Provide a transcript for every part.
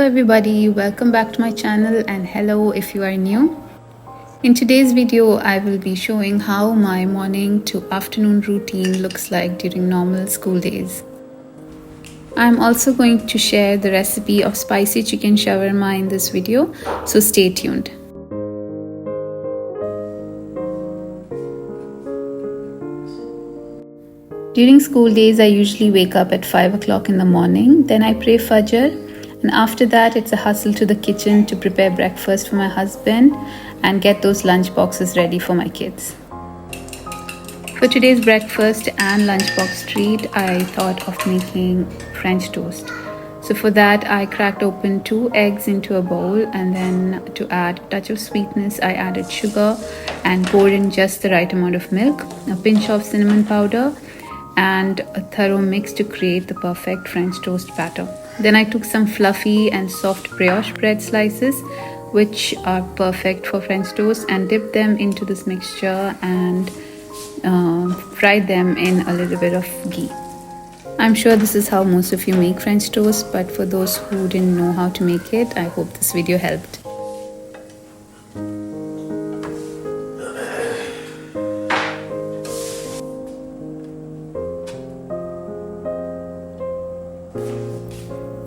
Hello everybody, welcome back to my channel and hello if you are new. In today's video, I will be showing how my morning to afternoon routine looks like during normal school days. I'm also going to share the recipe of spicy chicken shawarma in this video, so stay tuned. During school days, I usually wake up at 5 o'clock in the morning, then I pray Fajr. And after that, it's a hustle to the kitchen to prepare breakfast for my husband and get those lunch boxes ready for my kids. For today's breakfast and lunchbox treat, I thought of making French toast. So for that, I cracked open 2 eggs into a bowl, and then to add a touch of sweetness, I added sugar and poured in just the right amount of milk, a pinch of cinnamon powder, and a thorough mix to create the perfect French toast batter. Then I took some fluffy and soft brioche bread slices, which are perfect for French toast, and dipped them into this mixture and fried them in a little bit of ghee. I'm sure this is how most of you make French toast, but for those who didn't know how to make it, I hope this video helped.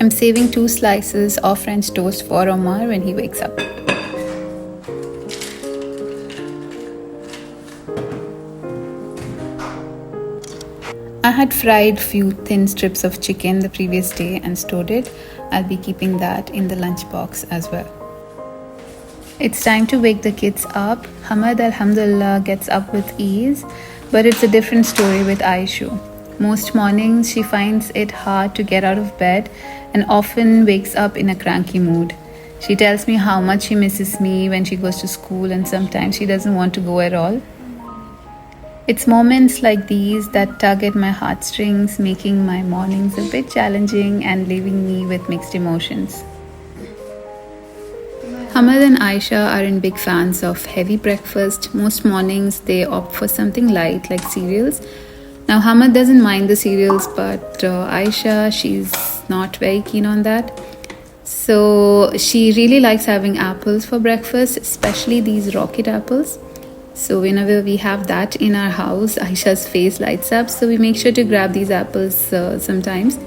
I'm saving 2 slices of French toast for Omar when he wakes up. I had fried few thin strips of chicken the previous day and stored it. I'll be keeping that in the lunchbox as well. It's time to wake the kids up. Hamad alhamdulillah gets up with ease, but it's a different story with Aishu. Most mornings she finds it hard to get out of bed and often wakes up in a cranky mood. She tells me how much she misses me when she goes to school, and sometimes she doesn't want to go at all. It's moments like these that tug at my heartstrings, making my mornings a bit challenging and leaving me with mixed emotions. Hamad and Aisha aren't big fans of heavy breakfast. Most mornings they opt for something light like cereals. Now Hamad doesn't mind the cereals, but Aisha, she's not very keen on that. So she really likes having apples for breakfast, especially these rocket apples. So whenever we have that in our house, Aisha's face lights up. So we make sure to grab these apples sometimes,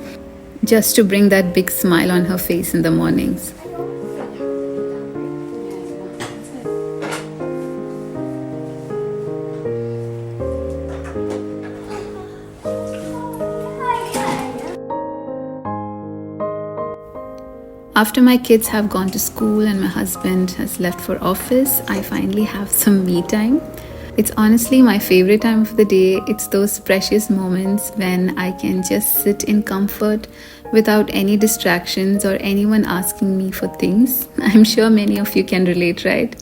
just to bring that big smile on her face in the mornings. After my kids have gone to school and my husband has left for office, I finally have some me time. It's honestly my favorite time of the day. It's those precious moments when I can just sit in comfort without any distractions or anyone asking me for things. I'm sure many of you can relate, right?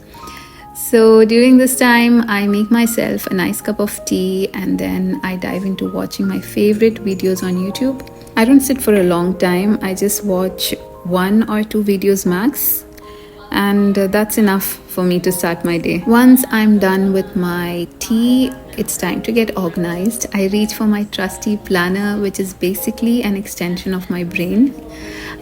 So during this time, I make myself a nice cup of tea and then I dive into watching my favorite videos on YouTube. I don't sit for a long time. I just watch 1 or 2 videos max, and that's enough for me to start my day. Once I'm done with my tea, it's time to get organized. I reach for my trusty planner, which is basically an extension of my brain.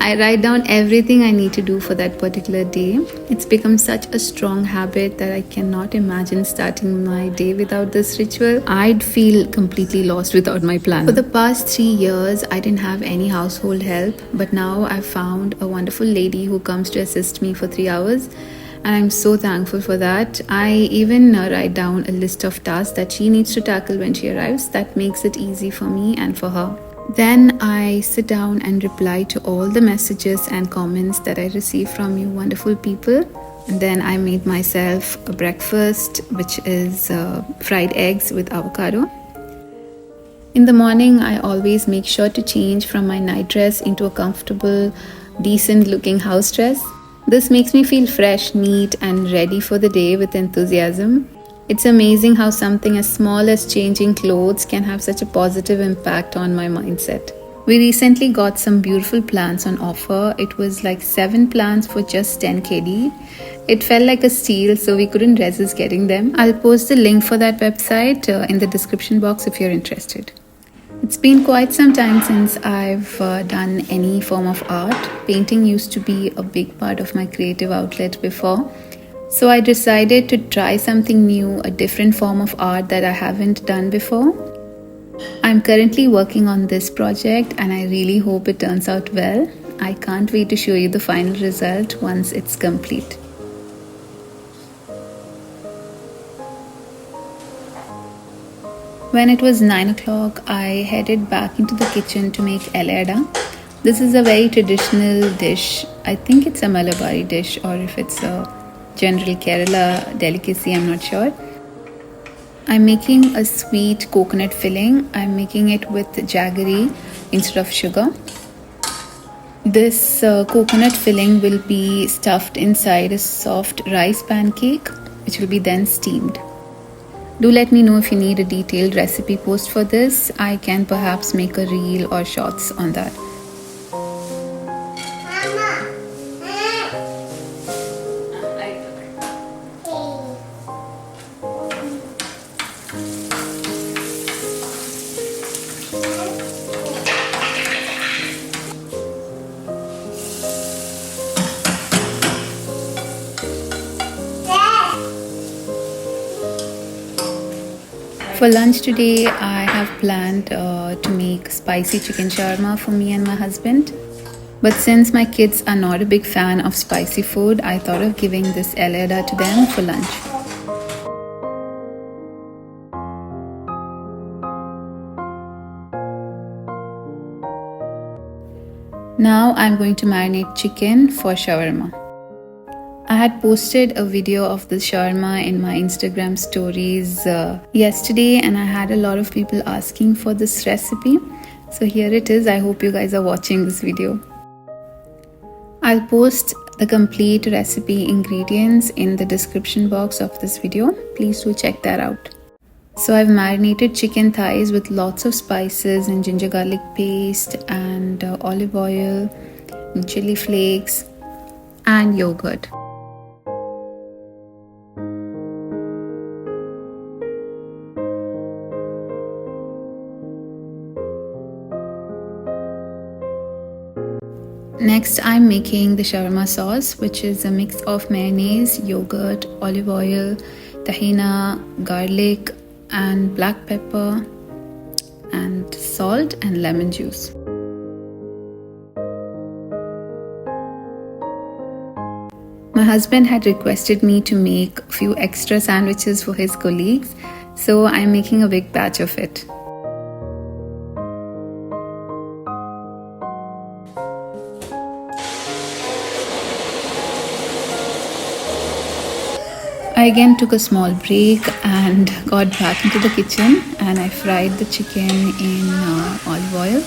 I write down everything I need to do for that particular day. It's become such a strong habit that I cannot imagine starting my day without this ritual. I'd feel completely lost without my planner. For the past 3 years, I didn't have any household help, but now I've found a wonderful lady who comes to assist me for 3 hours. And I'm so thankful for that. I even write down a list of tasks that she needs to tackle when she arrives. That makes it easy for me and for her. Then I sit down and reply to all the messages and comments that I receive from you wonderful people. And then I made myself a breakfast, which is fried eggs with avocado. In the morning, I always make sure to change from my night dress into a comfortable, decent looking house dress. This makes me feel fresh, neat, and ready for the day with enthusiasm. It's amazing how something as small as changing clothes can have such a positive impact on my mindset. We recently got some beautiful plants on offer. It was like 7 plants for just 10 KD. It felt like a steal, so we couldn't resist getting them. I'll post the link for that website in the description box if you're interested. It's been quite some time since I've done any form of art. Painting used to be a big part of my creative outlet before. So I decided to try something new, a different form of art that I haven't done before. I'm currently working on this project and I really hope it turns out well. I can't wait to show you the final result once it's complete. When it was 9 o'clock, I headed back into the kitchen to make eleda. This is a very traditional dish. I think it's a Malabari dish, or if it's a general Kerala delicacy, I'm not sure. I'm making a sweet coconut filling. I'm making it with jaggery instead of sugar. This coconut filling will be stuffed inside a soft rice pancake, which will be then steamed. Do let me know if you need a detailed recipe post for this. I can perhaps make a reel or shorts on that. For lunch today, I have planned to make spicy chicken shawarma for me and my husband. But since my kids are not a big fan of spicy food, I thought of giving this eleda to them for lunch. Now I'm going to marinate chicken for shawarma. I had posted a video of this shawarma in my Instagram stories yesterday, and I had a lot of people asking for this recipe. So here it is. I hope you guys are watching this video. I'll post the complete recipe ingredients in the description box of this video. Please do check that out. So I've marinated chicken thighs with lots of spices and ginger garlic paste and olive oil, and chili flakes and yogurt. Next, I'm making the shawarma sauce, which is a mix of mayonnaise, yogurt, olive oil, tahina, garlic, and black pepper, and salt and lemon juice. My husband had requested me to make a few extra sandwiches for his colleagues, so I'm making a big batch of it. I again took a small break and got back into the kitchen, and I fried the chicken in olive oil.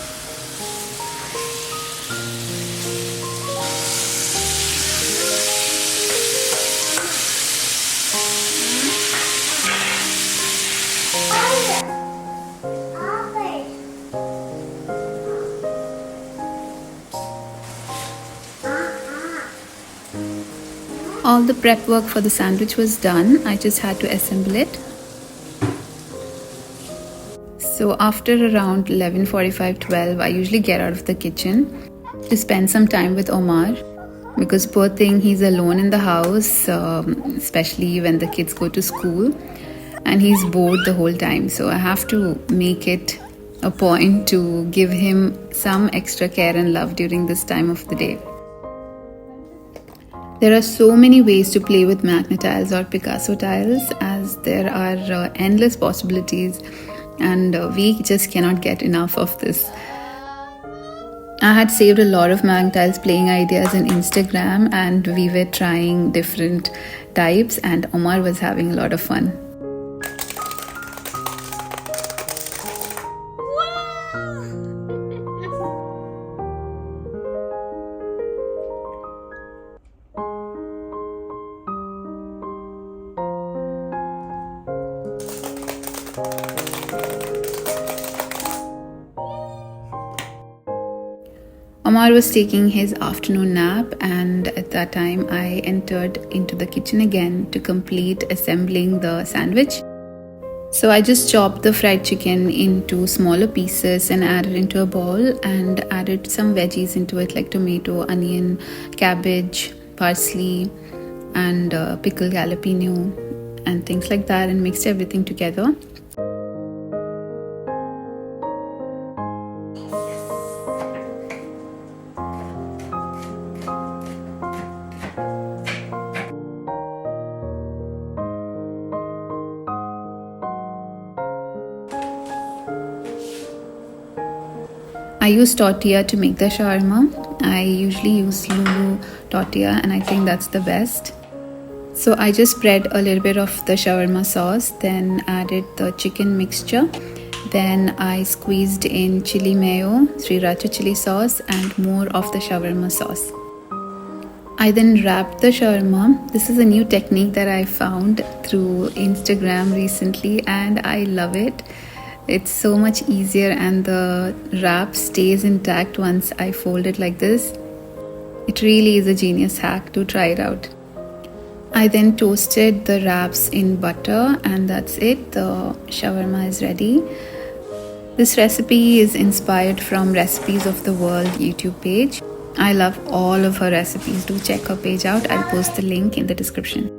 All the prep work for the sandwich was done. I just had to assemble it. So after around 11:45-12, I usually get out of the kitchen to spend some time with Omar, because poor thing, he's alone in the house, especially when the kids go to school, and he's bored the whole time. So I have to make it a point to give him some extra care and love during this time of the day. There are so many ways to play with Magnatiles or Picasso tiles, as there are endless possibilities, and we just cannot get enough of this. I had saved a lot of Magnatiles playing ideas on Instagram, and we were trying different types, and Omar was having a lot of fun. Omar was taking his afternoon nap, and at that time I entered into the kitchen again to complete assembling the sandwich. So I just chopped the fried chicken into smaller pieces and added into a bowl, and added some veggies into it like tomato, onion, cabbage, parsley, and pickled jalapeno and things like that, and mixed everything together. I use tortilla to make the shawarma. I usually use Lulu tortilla, and I think that's the best. So I just spread a little bit of the shawarma sauce, then added the chicken mixture. Then I squeezed in chili mayo, Sriracha chili sauce, and more of the shawarma sauce. I then wrapped the shawarma. This is a new technique that I found through Instagram recently, and I love it. It's so much easier, and the wrap stays intact once I fold it like this. It really is a genius hack. To try it out. I then toasted the wraps in butter, and that's it. The shawarma is ready. This recipe is inspired from Recipes of the World YouTube page. I love all of her recipes. Do check her page out. I'll post the link in the description.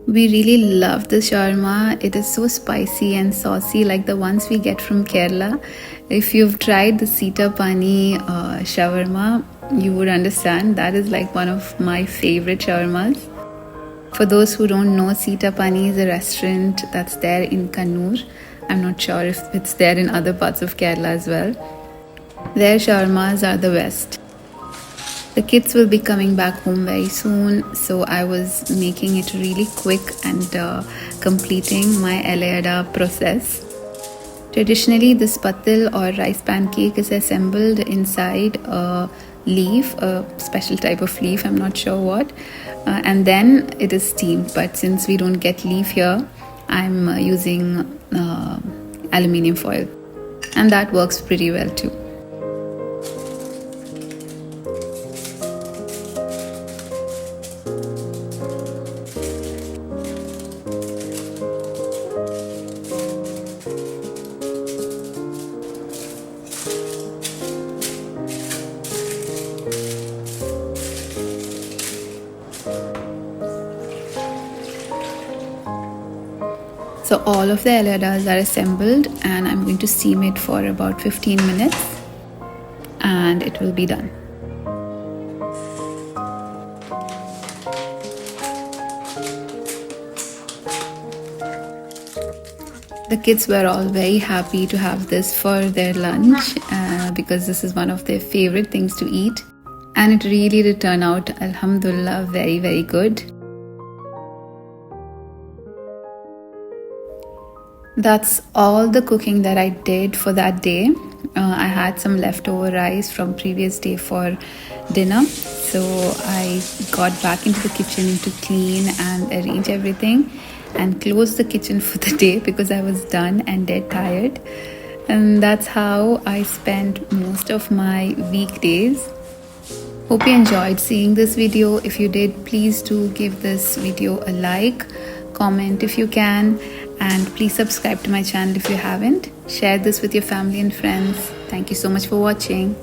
We really love the shawarma. It is so spicy and saucy, like the ones we get from Kerala. If you've tried the Sita Pani shawarma, you would understand. That is like one of my favorite shawarmas. For those who don't know, Sita Pani is a restaurant that's there in Kannur. I'm not sure if it's there in other parts of Kerala as well. Their shawarmas are the best. The kids will be coming back home very soon, so I was making it really quick and completing my Eliada process. Traditionally, this patil or rice pancake is assembled inside a leaf, a special type of leaf, I'm not sure what, and then it is steamed. But since we don't get leaf here, I'm using aluminium foil, and that works pretty well too. So all of the eliadas are assembled, and I'm going to steam it for about 15 minutes and it will be done. The kids were all very happy to have this for their lunch because this is one of their favorite things to eat, and it really did turn out, alhamdulillah, very, very good. That's all the cooking that I did for that day. I had some leftover rice from previous day for dinner, so I got back into the kitchen to clean and arrange everything and close the kitchen for the day because I was done and dead tired. And that's how I spent most of my weekdays. Hope you enjoyed seeing this video. If you did, please do give this video a like, comment if you can, and please subscribe to my channel if you haven't. Share this with your family and friends. Thank you so much for watching.